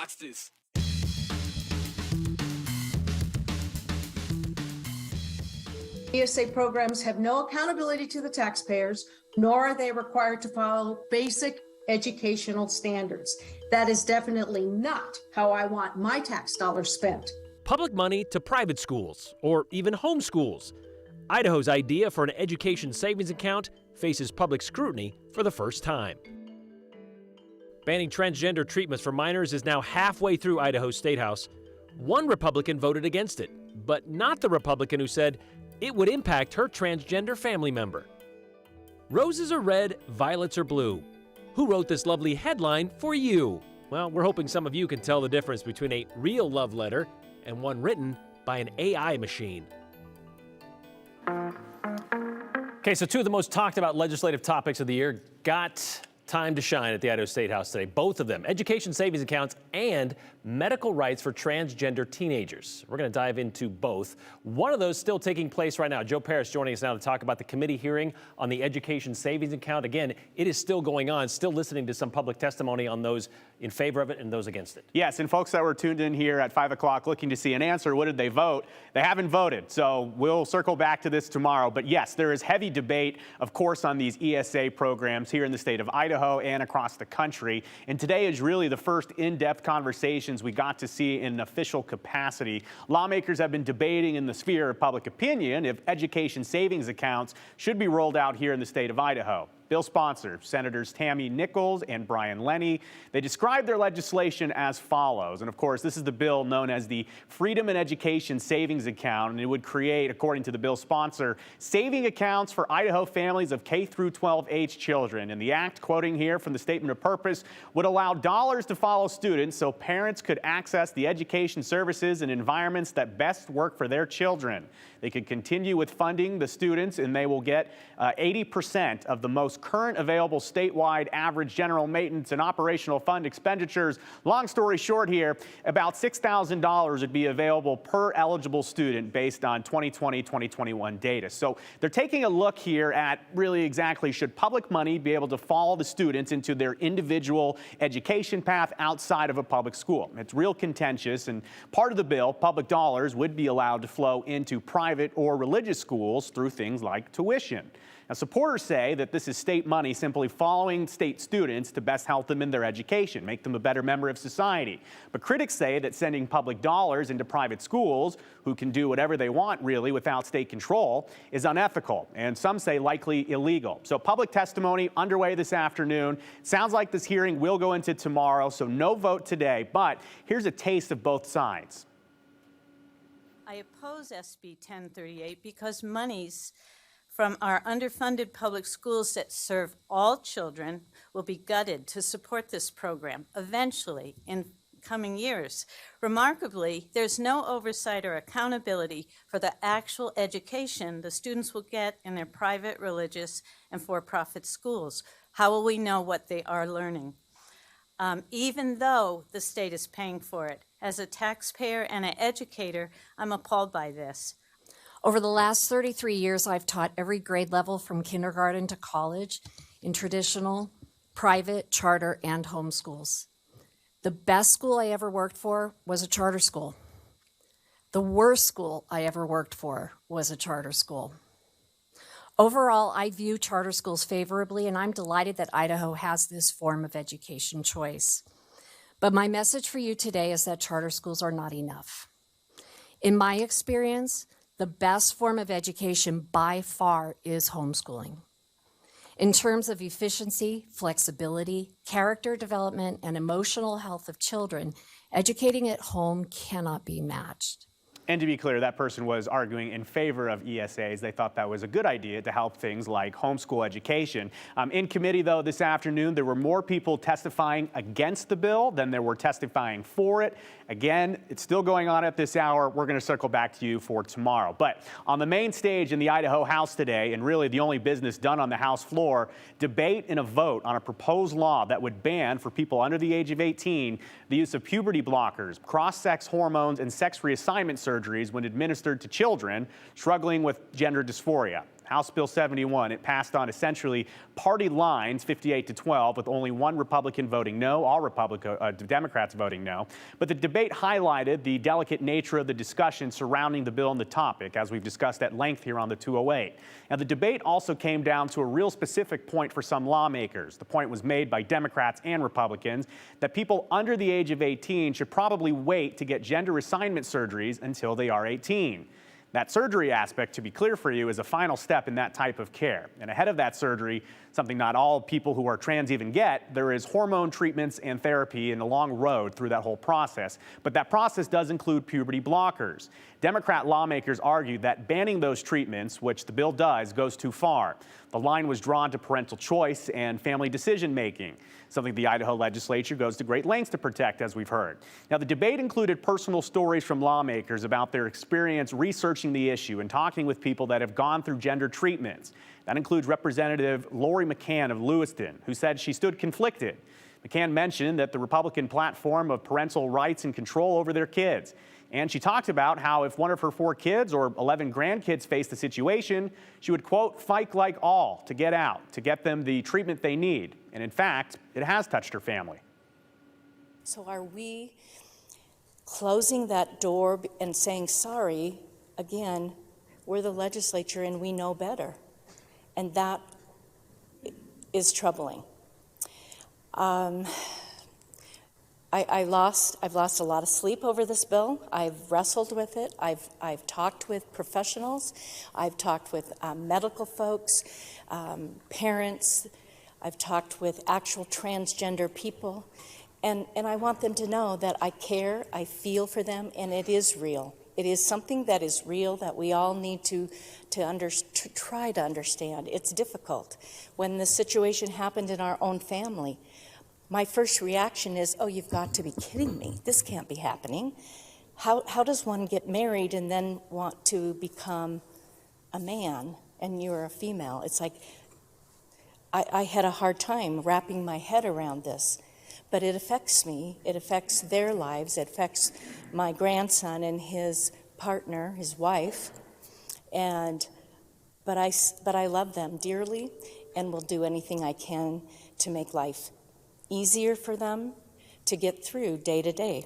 Watch this. ESA programs have no accountability to the taxpayers, nor are they required to follow basic educational standards. That is definitely not how I want my tax dollars spent. Public money to private schools, or even homeschools. Idaho's idea for an education savings account faces public scrutiny for the first time. Banning transgender treatments for minors is now halfway through Idaho's State House. One Republican voted against it, but not the Republican who said it would impact her transgender family member. Roses are red, violets are blue. Who wrote this lovely headline for you? Well, we're hoping some of you can tell the difference between a real love letter and one written by an AI machine. Okay, so two of the most talked about legislative topics of the year got time to shine at the Idaho State House today. Both of them, education savings accounts and medical rights for transgender teenagers. We're going to dive into both. One of those still taking place right now. Joe Parrish joining us now to talk about the committee hearing on the education savings account. Again, it is still going on, still listening to some public testimony on those in favor of it and those against it. Yes, and folks that were tuned in here at 5 o'clock looking to see an answer, what did they vote? They haven't voted, so we'll circle back to this tomorrow. But yes, there is heavy debate, of course, on these ESA programs here in the state of Idaho and across the country. And today is really the first in-depth conversations we got to see in an official capacity. Lawmakers have been debating in the sphere of public opinion if education savings accounts should be rolled out here in the state of Idaho. Bill sponsors, Senators Tammy Nichols and Brian Lenny. They described their legislation as follows. And of course, this is the bill known as the Freedom and Education Savings Account. And it would create, according to the bill sponsor, saving accounts for Idaho families of K through 12 age children. And the act, quoting here from the statement of purpose, would allow dollars to follow students so parents could access the education services and environments that best work for their children. They could continue with funding the students, and they will get 80% of the most current available statewide average general maintenance and operational fund expenditures. Long story short here, about $6,000 would be available per eligible student based on 2020-2021 data. So they're taking a look here at really exactly should public money be able to follow the students into their individual education path outside of a public school. It's real contentious, and part of the bill, public dollars would be allowed to flow into private or religious schools through things like tuition. Now, supporters say that this is state money simply following state students to best help them in their education, make them a better member of society. But critics say that sending public dollars into private schools, who can do whatever they want really without state control, is unethical, and some say likely illegal. So public testimony underway this afternoon. Sounds like this hearing will go into tomorrow, so no vote today, but here's a taste of both sides. I oppose SB 1038 because monies from our underfunded public schools that serve all children will be gutted to support this program eventually in coming years. Remarkably, there's no oversight or accountability for the actual education the students will get in their private, religious, and for-profit schools. How will we know what they are learning? Even though the state is paying for it. As a taxpayer and an educator, I'm appalled by this. Over the last 33 years, I've taught every grade level from kindergarten to college in traditional, private, charter, and homeschools. The best school I ever worked for was a charter school. The worst school I ever worked for was a charter school. Overall, I view charter schools favorably, and I'm delighted that Idaho has this form of education choice. But my message for you today is that charter schools are not enough. In my experience, the best form of education by far is homeschooling. In terms of efficiency, flexibility, character development, and emotional health of children, educating at home cannot be matched. And to be clear, that person was arguing in favor of ESAs. They thought that was a good idea to help things like homeschool education. In committee, though, this afternoon, there were more people testifying against the bill than there were testifying for it. Again, it's still going on at this hour. We're going to circle back to you for tomorrow. But on the main stage in the Idaho House today, and really the only business done on the House floor, debate and a vote on a proposed law that would ban, for people under the age of 18, the use of puberty blockers, cross-sex hormones, and sex reassignment surgeries when administered to children struggling with gender dysphoria. House Bill 71. It passed on essentially party lines, 58-12, with only one Republican voting no, all Democrats voting no. But the debate highlighted the delicate nature of the discussion surrounding the bill and the topic, as we've discussed at length here on the 208. Now, the debate also came down to a real specific point for some lawmakers. The point was made by Democrats and Republicans that people under the age of 18 should probably wait to get gender assignment surgeries until they are 18. That surgery aspect, to be clear for you, is a final step in that type of care. And ahead of that surgery, something not all people who are trans even get, there is hormone treatments and therapy and a long road through that whole process. But that process does include puberty blockers. Democrat lawmakers argued that banning those treatments, which the bill does, goes too far. The line was drawn to parental choice and family decision-making, something the Idaho legislature goes to great lengths to protect, as we've heard. Now, the debate included personal stories from lawmakers about their experience researching the issue and talking with people that have gone through gender treatments. That includes Representative Lori McCann of Lewiston, who said she stood conflicted. McCann mentioned that the Republican platform of parental rights and control over their kids. And she talked about how if one of her 4 kids or 11 grandkids faced the situation, she would, quote, fight like all to get out, to get them the treatment they need. And in fact, it has touched her family. So are we closing that door and saying, sorry, again, we're the legislature and we know better? And that is troubling. I've lost a lot of sleep over this bill. I've wrestled with it. I've talked with professionals. I've talked with medical folks, parents. I've talked with actual transgender people. And I want them to know that I care, I feel for them, and it is real. It is something that is real that we all need to try to understand. It's difficult. When the situation happened in our own family, my first reaction is, oh, you've got to be kidding me. This can't be happening. How does one get married and then want to become a man and you're a female? It's like, I had a hard time wrapping my head around this. But it affects me. It affects their lives. It affects my grandson and his partner, his wife. But I love them dearly and will do anything I can to make life easier for them to get through day to day.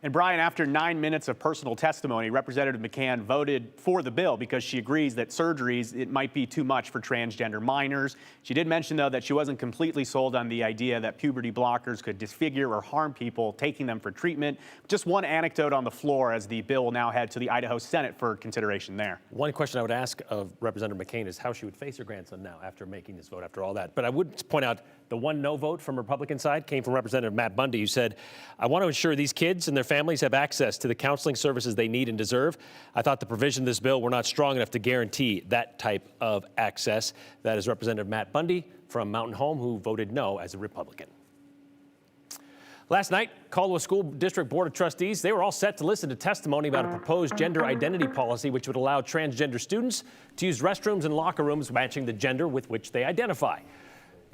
And Brian, after 9 minutes of personal testimony, Representative McCann voted for the bill because she agrees that surgeries, it might be too much for transgender minors. She did mention, though, that she wasn't completely sold on the idea that puberty blockers could disfigure or harm people taking them for treatment. Just one anecdote on the floor as the bill will now head to the Idaho Senate for consideration there. One question I would ask of Representative McCain is how she would face her grandson now after making this vote, after all that. But I would point out the one no vote from Republican side came from Representative Matt Bundy, who said, I want to ensure these kids and their families have access to the counseling services they need and deserve. I thought the provisions of this bill were not strong enough to guarantee that type of access. That is Representative Matt Bundy from Mountain Home, who voted no as a Republican. Last night, Caldwell School District Board of Trustees, they were all set to listen to testimony about a proposed gender identity policy which would allow transgender students to use restrooms and locker rooms matching the gender with which they identify.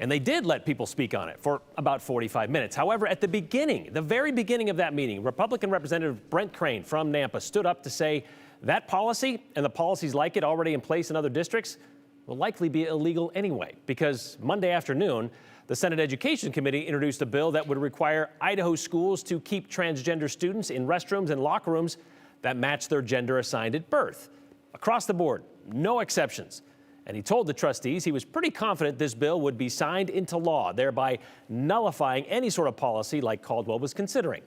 And they did let people speak on it for about 45 minutes. However, at the very beginning of that meeting, Republican Representative Brent Crane from Nampa stood up to say that policy and the policies like it already in place in other districts will likely be illegal anyway, because Monday afternoon, the Senate Education Committee introduced a bill that would require Idaho schools to keep transgender students in restrooms and locker rooms that match their gender assigned at birth. Across the board, no exceptions. And he told the trustees he was pretty confident this bill would be signed into law, thereby nullifying any sort of policy like Caldwell was considering.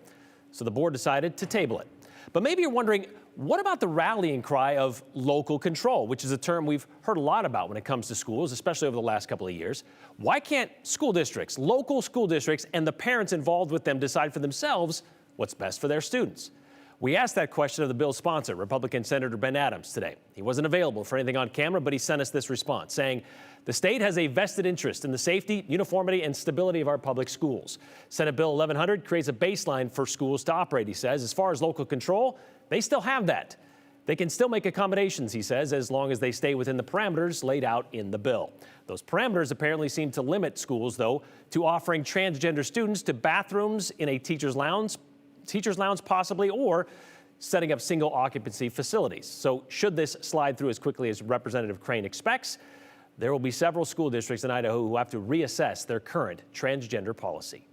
So the board decided to table it. But maybe you're wondering, what about the rallying cry of local control, which is a term we've heard a lot about when it comes to schools, especially over the last couple of years? Why can't school districts, local school districts, and the parents involved with them decide for themselves what's best for their students? We asked that question of the bill's sponsor, Republican Senator Ben Adams, today. He wasn't available for anything on camera, but he sent us this response, saying, the state has a vested interest in the safety, uniformity, and stability of our public schools. Senate Bill 1100 creates a baseline for schools to operate, he says. As far as local control, they still have that. They can still make accommodations, he says, as long as they stay within the parameters laid out in the bill. Those parameters apparently seem to limit schools, though, to offering transgender students to bathrooms in a teacher's lounge possibly, or setting up single occupancy facilities. So should this slide through as quickly as Representative Crane expects, there will be several school districts in Idaho who have to reassess their current transgender policy.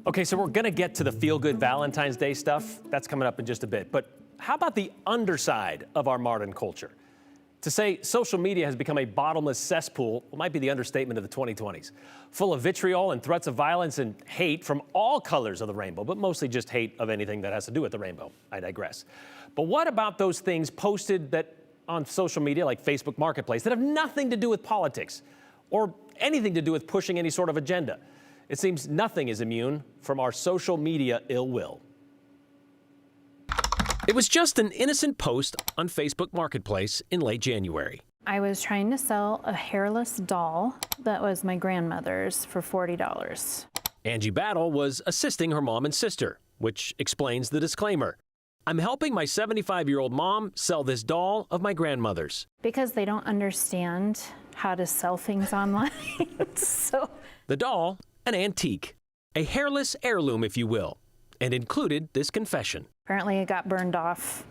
Okay, so we're going to get to the feel-good Valentine's Day stuff. That's coming up in just a bit. But how about the underside of our modern culture? To say social media has become a bottomless cesspool might be the understatement of the 2020s. Full of vitriol and threats of violence and hate from all colors of the rainbow, but mostly just hate of anything that has to do with the rainbow. I digress. But what about those things posted that on social media like Facebook Marketplace that have nothing to do with politics or anything to do with pushing any sort of agenda? It seems nothing is immune from our social media ill will. It was just an innocent post on Facebook Marketplace in late January. I was trying to sell a hairless doll that was my grandmother's for $40. Angie Battle was assisting her mom and sister, which explains the disclaimer. I'm helping my 75-year-old mom sell this doll of my grandmother's. Because they don't understand how to sell things online. So The doll, an antique, a hairless heirloom, if you will, and included this confession. apparently it got burned off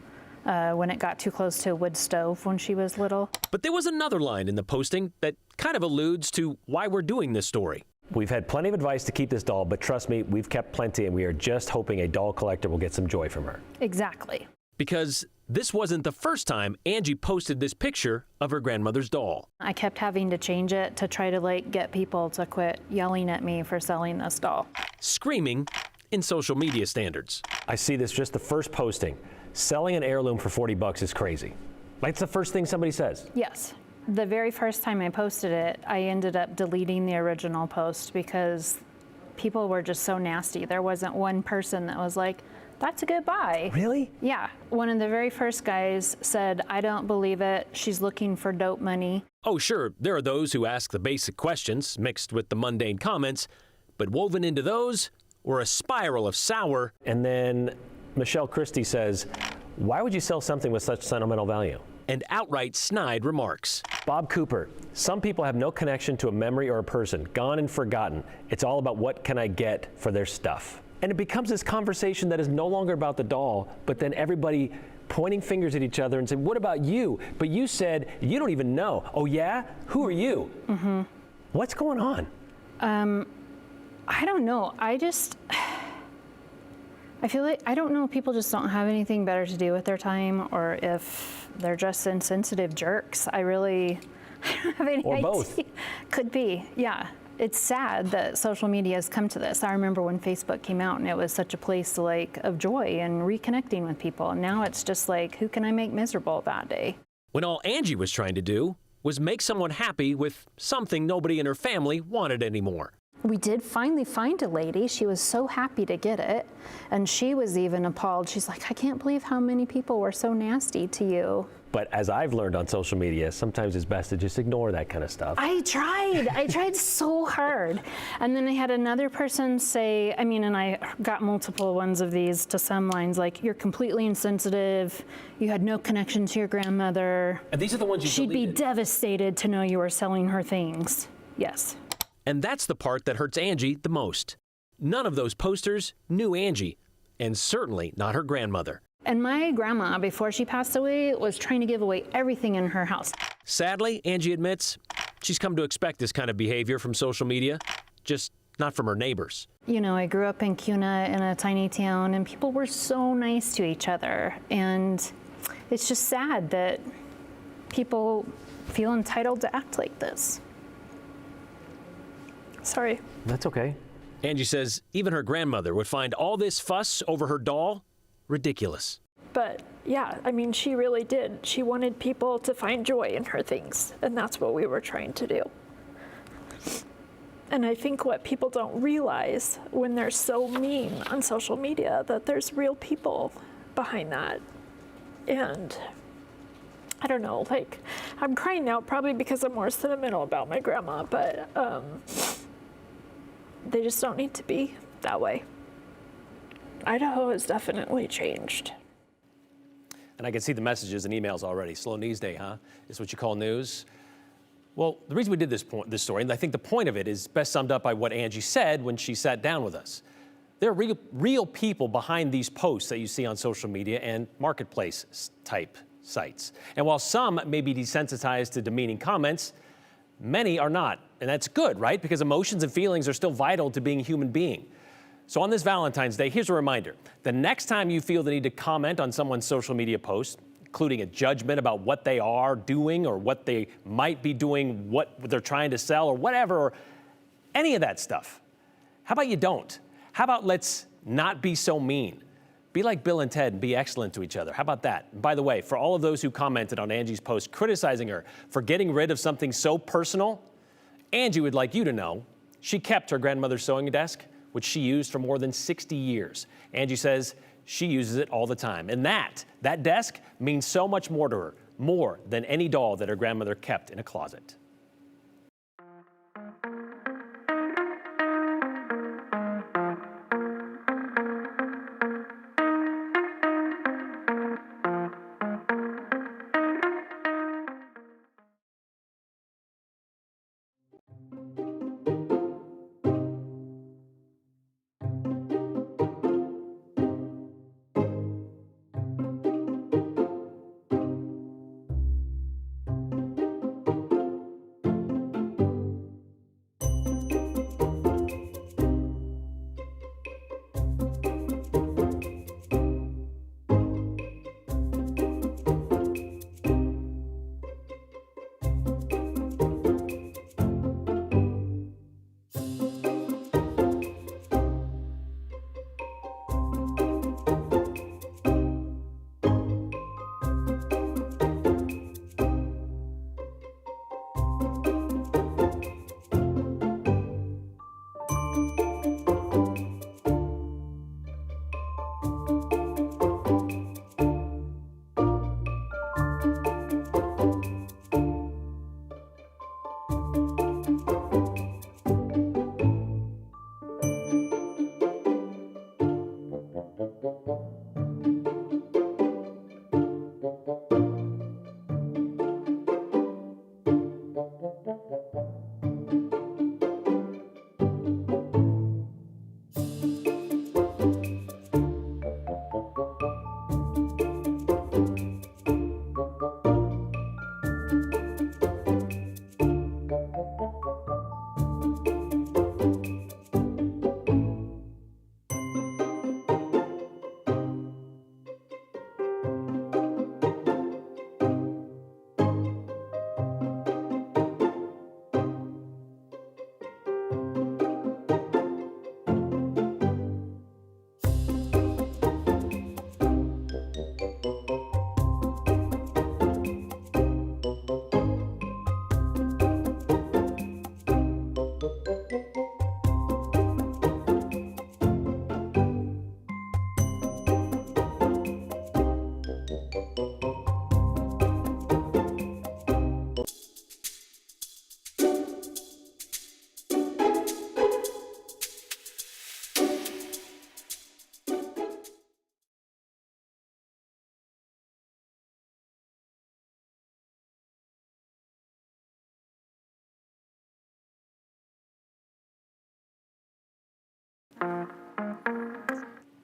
when it got too close to a wood stove when she was little. But there was another line in the posting that kind of alludes to why we're doing this story. We've had plenty of advice to keep this doll, but trust me, we've kept plenty, and we are just hoping a doll collector will get some joy from her. Exactly. Because this wasn't the first time Angie posted this picture of her grandmother's doll. I kept having to change it to try to get people to quit yelling at me for selling this doll. Screaming in social media standards. I see this just the first posting. Selling an heirloom for $40 is crazy. That's the first thing somebody says. Yes. The very first time I posted it, I ended up deleting the original post because people were just so nasty. There wasn't one person that was like, that's a good buy. Really? Yeah. One of the very first guys said, I don't believe it. She's looking for dope money. Oh, sure, there are those who ask the basic questions mixed with the mundane comments, but woven into those were a spiral of sour. And then Michelle Christie says, why would you sell something with such sentimental value? And outright snide remarks. Bob Cooper, some people have no connection to a memory or a person, gone and forgotten. It's all about what can I get for their stuff. And it becomes this conversation that is no longer about the doll, but then everybody pointing fingers at each other and saying, what about you? But you said you don't even know. Oh yeah? Who are you? Mm-hmm. What's going on? I don't know. I feel like, I don't know if people just don't have anything better to do with their time or if they're just insensitive jerks. I don't have any Or idea. both. Could be, yeah. It's sad that social media has come to this. I remember when Facebook came out and it was such a place of joy and reconnecting with people. And now it's just like, who can I make miserable that day? When all Angie was trying to do was make someone happy with something nobody in her family wanted anymore. We did finally find a lady. She was so happy to get it. And she was even appalled. She's like, I can't believe how many people were so nasty to you. But as I've learned on social media, sometimes it's best to just ignore that kind of stuff. I tried so hard. And then I had another person say, and I got multiple ones of these to some lines, like, you're completely insensitive. You had no connection to your grandmother. And these are the ones you She'd deleted. be devastated to know you were selling her things. Yes. And that's the part that hurts Angie the most. None of those posters knew Angie, and certainly not her grandmother. And my grandma, before she passed away, was trying to give away everything in her house. Sadly, Angie admits she's come to expect this kind of behavior from social media, just not from her neighbors. I grew up in Cuna in a tiny town, and people were so nice to each other. And it's just sad that people feel entitled to act like this. Sorry. That's okay. Angie says even her grandmother would find all this fuss over her doll ridiculous. But yeah, she really did. She wanted people to find joy in her things, and that's what we were trying to do. And I think what people don't realize when they're so mean on social media, that there's real people behind that. And I don't know, I'm crying now probably because I'm more sentimental about my grandma, but they just don't need to be that way. Idaho has definitely changed. And I can see the messages and emails already. Slow news day, huh? Is what you call news? Well, the reason we did this story, and I think the point of it is best summed up by what Angie said when she sat down with us. There are real people behind these posts that you see on social media and marketplace type sites. And while some may be desensitized to demeaning comments, many are not. And that's good, right? Because emotions and feelings are still vital to being a human being. So on this Valentine's Day, here's a reminder. The next time you feel the need to comment on someone's social media post, including a judgment about what they are doing or what they might be doing, what they're trying to sell or whatever, or any of that stuff, how about you don't? How about let's not be so mean? Be like Bill and Ted and be excellent to each other. How about that? And by the way, for all of those who commented on Angie's post criticizing her for getting rid of something so personal, Angie would like you to know she kept her grandmother's sewing desk, which she used for more than 60 years. Angie says she uses it all the time. And that desk means so much more to her, more than any doll that her grandmother kept in a closet.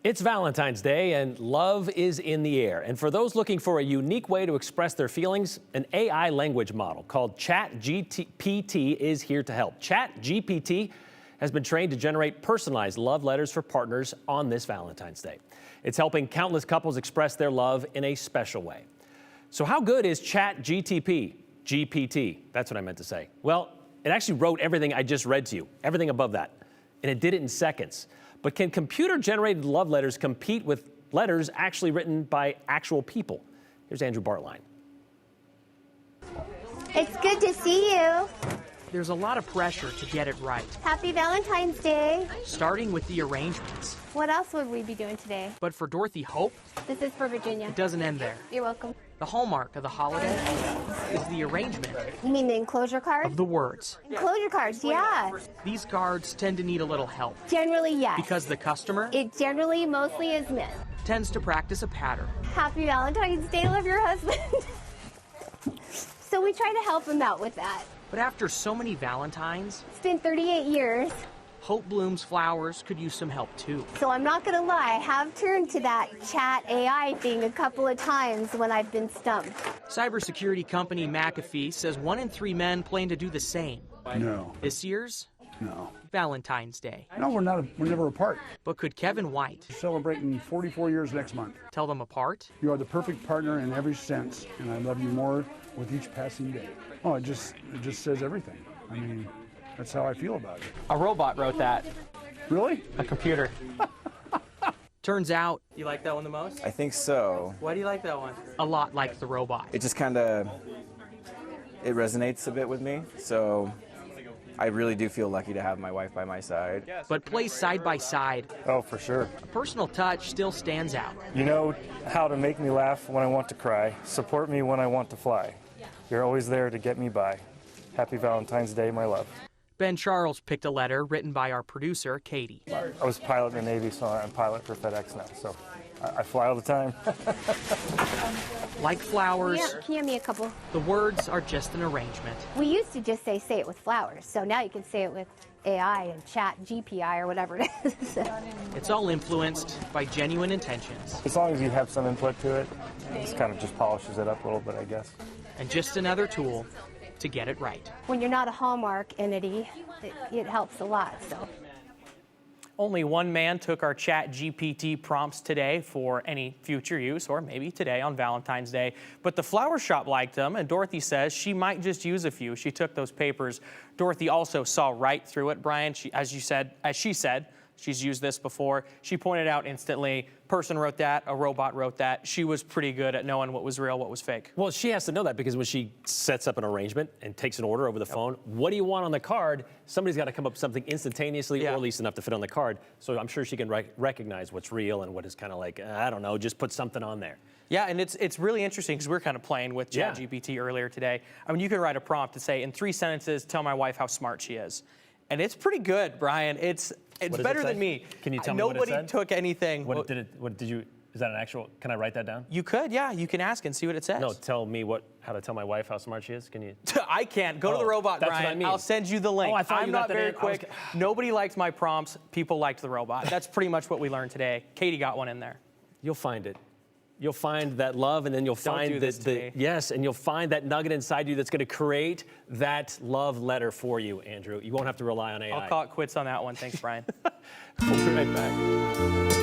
It's Valentine's Day and love is in the air. And for those looking for a unique way to express their feelings, an AI language model called ChatGPT is here to help. ChatGPT has been trained to generate personalized love letters for partners on this Valentine's Day. It's helping countless couples express their love in a special way. So how good is GPT? That's what I meant to say. Well, it actually wrote everything I just read to you, everything above that. And it did it in seconds. But can computer-generated love letters compete with letters actually written by actual people? Here's Andrew Bartline. It's good to see you. There's a lot of pressure to get it right, Happy Valentine's Day. starting with the arrangements. What else would we be doing today? But for Dorothy Hope, This is for Virginia. it doesn't end there. You're welcome. The hallmark of the holiday is the arrangement You mean the enclosure card? of the words. Enclosure cards, yeah. These cards tend to need a little help Generally, yes. because the customer It generally mostly is missed. tends to practice a pattern. Happy Valentine's Day, love your husband. So we try to help him out with that. But after so many Valentines, It's been 38 years, Hope Bloom's flowers could use some help too. so I'm not gonna lie, I have turned to that chat AI thing a couple of times when I've been stumped. Cybersecurity company McAfee says 1 in 3 men plan to do the same. No, This year's no. Valentine's Day. No, we're not. We're never apart. But could Kevin White We're celebrating 44 years next month. tell them apart? You are the perfect partner in every sense, and I love you more with each passing day. Oh, it just says everything. I mean, that's how I feel about it. A robot wrote that. Really? A computer. Turns out, you like that one the most? I think so. Why do you like that one? A lot like the robot. It just kind of, it resonates a bit with me. So I really do feel lucky to have my wife by my side. But placed side by side, Oh, for sure. a personal touch still stands out. You know how to make me laugh when I want to cry, support me when I want to fly. You're always there to get me by. Happy Valentine's Day, my love. Ben Charles picked a letter written by our producer, Katie. I was a pilot in the Navy, so I'm pilot for FedEx now, so I fly all the time. Like flowers, Yeah, can you hand me a couple? the words are just an arrangement. We used to just say it with flowers, so now you can say it with AI and chat GPI or whatever it is. It's all influenced by genuine intentions. As long as you have some input to it, it kind of just polishes it up a little bit, I guess. And just another tool to get it right. When you're not a Hallmark entity, it helps a lot, so. Only one man took our ChatGPT prompts today for any future use, or maybe today on Valentine's Day. But the flower shop liked them, and Dorothy says she might just use a few. She took those papers. Dorothy also saw right through it, Brian. As she said, she's used this before. She pointed out instantly, person wrote that, a robot wrote that. She was pretty good at knowing what was real, what was fake. Well, she has to know that because when she sets up an arrangement and takes an order over the phone, what do you want on the card? Somebody's got to come up with something instantaneously or at least enough to fit on the card. So I'm sure she can recognize what's real and what is kind of like, I don't know, just put something on there. Yeah, and it's really interesting because we're kind of playing with ChatGPT earlier today. I mean, you can write a prompt to say, in 3 sentences, tell my wife how smart she is. And it's pretty good, Brian. It's better than me. Can you tell me what it said? Nobody took anything. What did you? Is that an actual? Can I write that down? You could, yeah. You can ask and see what it says. No, tell me how to tell my wife how smart she is. Can you? I can't. Go to the robot, that's Brian. what I mean. I'll send you the link. Oh, I thought I'm you not got that very in. quick. Nobody liked my prompts. People liked the robot. That's pretty much what we learned today. Katie got one in there. You'll find it. You'll find that love, and then you'll find and you'll find that nugget inside you that's going to create that love letter for you, Andrew. You won't have to rely on AI. I'll call it quits on that one. Thanks, Brian. We'll be right back.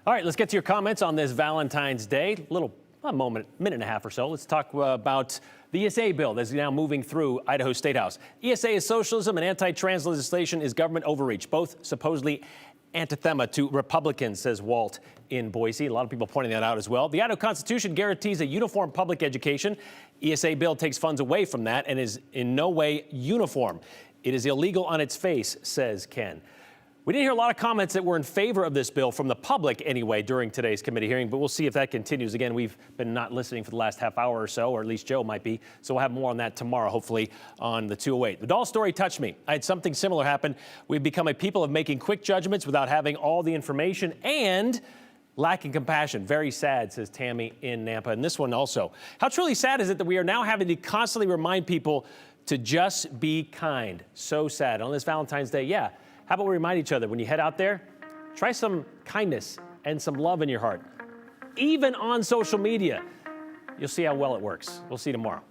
All right, let's get to your comments on this Valentine's Day. A minute and a half or so. Let's talk about the ESA bill that's now moving through Idaho State House. ESA is socialism and anti-trans legislation is government overreach, both supposedly anathema to Republicans, says Walt in Boise. A lot of people pointing that out as well. The Idaho Constitution guarantees a uniform public education. ESA bill takes funds away from that and is in no way uniform. It is illegal on its face, says Ken. We didn't hear a lot of comments that were in favor of this bill from the public anyway during today's committee hearing, but we'll see if that continues. Again, we've been not listening for the last half hour or so, or at least Joe might be, so we'll have more on that tomorrow, hopefully, on the 208. The doll story touched me. I had something similar happen. We've become a people of making quick judgments without having all the information and lacking compassion. Very sad, says Tammy in Nampa. And this one also. How truly sad is it that we are now having to constantly remind people to just be kind? So sad. On this Valentine's Day, yeah. How about we remind each other when you head out there, try some kindness and some love in your heart. Even on social media, you'll see how well it works. We'll see you tomorrow.